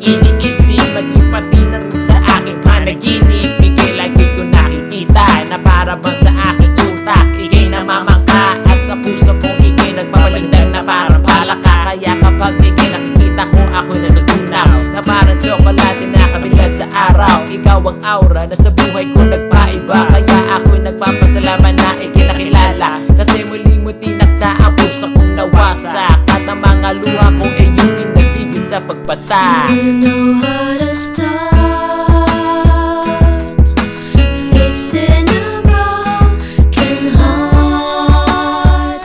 iniisip, maging pati na rin sa aking panaginip. Ika'y lagi ko nakikita na para bang sa aking utak ika'y namamangka, at sa puso kong ika'y nagpapalindan na parang palaka. Kaya kapag ika'y nakikita ko, ako'y natutunaw na parang tsokolate na kabilad sa araw. Ikaw ang aura na sa buhay ko nagpaiba, kaya ako'y nagpapasalamat na ika'y nakilala. Kasi muli mo tinakda ang puso kong nawasak, at ang mga luha kong iyong pinagbigay sa pagbata. You know how to start fixing a broken heart.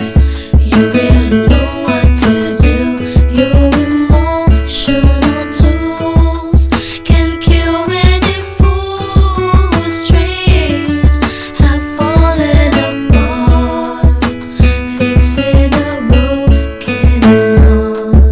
You really know what to do. Your emotional tools can cure any fool whose dreams have fallen apart. Fixing a broken heart.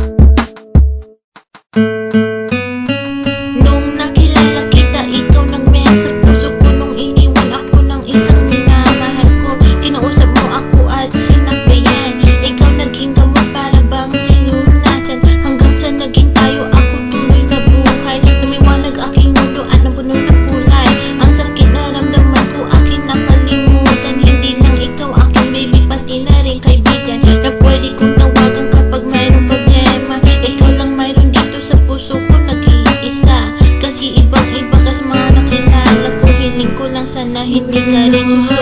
Nung nakilala kita, ikaw nang meron sa puso ko. Nung iniwan ako ng isang minamahal ko, kinausap mo ako at sinabayan. Ikaw naging gamot para bang nilunasan, hanggang sa naging tayo ako tuloy na buhay. Lumiwanag aking mundo at napuno ng kulay. Ang sakit na ramdaman ko aking nakalimutan. Hindi lang ikaw aking baby, pati na rin kaibigan na pwede kong tawagan kapag mayroong problema. Ikaw lang mayroon dito sa puso ko, nag-iisa. Kasi ibang-iba ka sa mga nakilala ko. Hiling ko lang sana hindi ka rin susuko.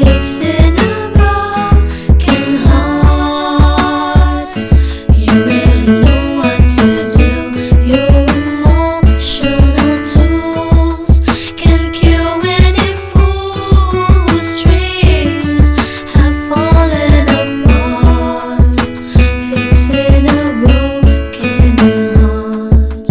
Fixing a broken heart. You really know what to do. Your emotional tools can cure any fool whose dreams have fallen apart. Fixing a broken heart.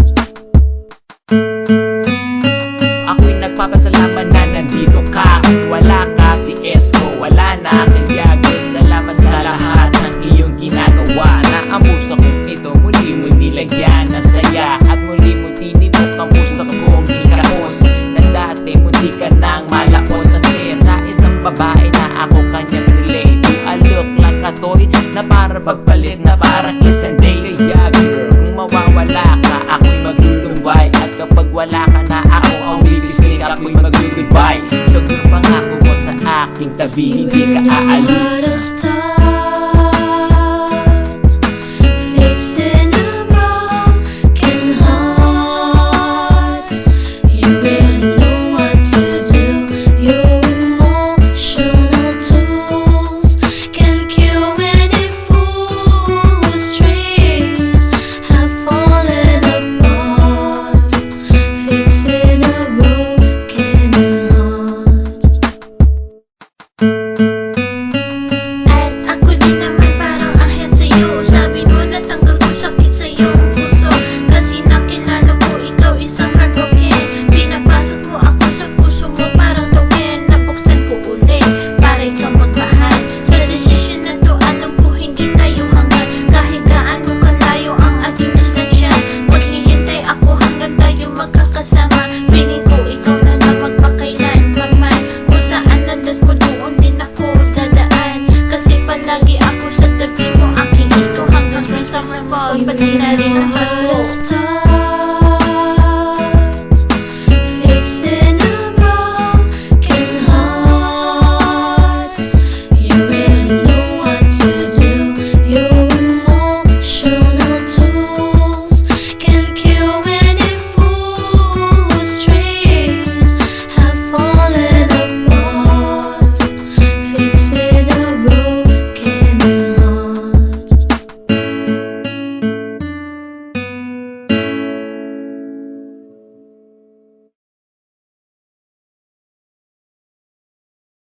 Ako'y nagpapasalamat na nandito ka. Wala ka, si Esko, wala na. Kaya salamat sa lahat ng iyong ginagawa, na ang puso kong ito muli mo nilagyan ng saya, at muli mo tinibok ang puso kong ikakos, na dati munti ka nang malakos. Kasi sa isang babae na ako kanya pinili, do I look like a toy na para magpalit na parang isang day. Kaya girl, kung mawawala ka, ako'y maglulumbay, at kapag wala ka na, ako ang wilisling, ako'y mag-goodbye. So girl, pangako mo sa aking tabi, hindi ka aalis. Fixing a broken heart. You really know what to do. Your emotional tools can cure any fool whose dreams have fallen apart. Fixing a broken heart. At ako din naman parang ahit sa'yo. Sabi mo natanggal ko sakit sa iyong puso, kasi nakilala ko ikaw isang heartbroken. Pinapasok mo ako sa puso mo parang token. Nabuksan ko ulit para ikaw magmahal. Sa desisyon na to, alam ko hindi tayo hangad. Kahit gaano kalayo ang ating distansya, maghihintay ako hanggang tayo magkakasama. Feeling ko ikaw na nga magpakailanman. Kung saan landas mo, doon din ako dadaan. Kasi palagi ako sa tabi mo, aking gusto hanggang sa summer fall, pati na rin ang gusto.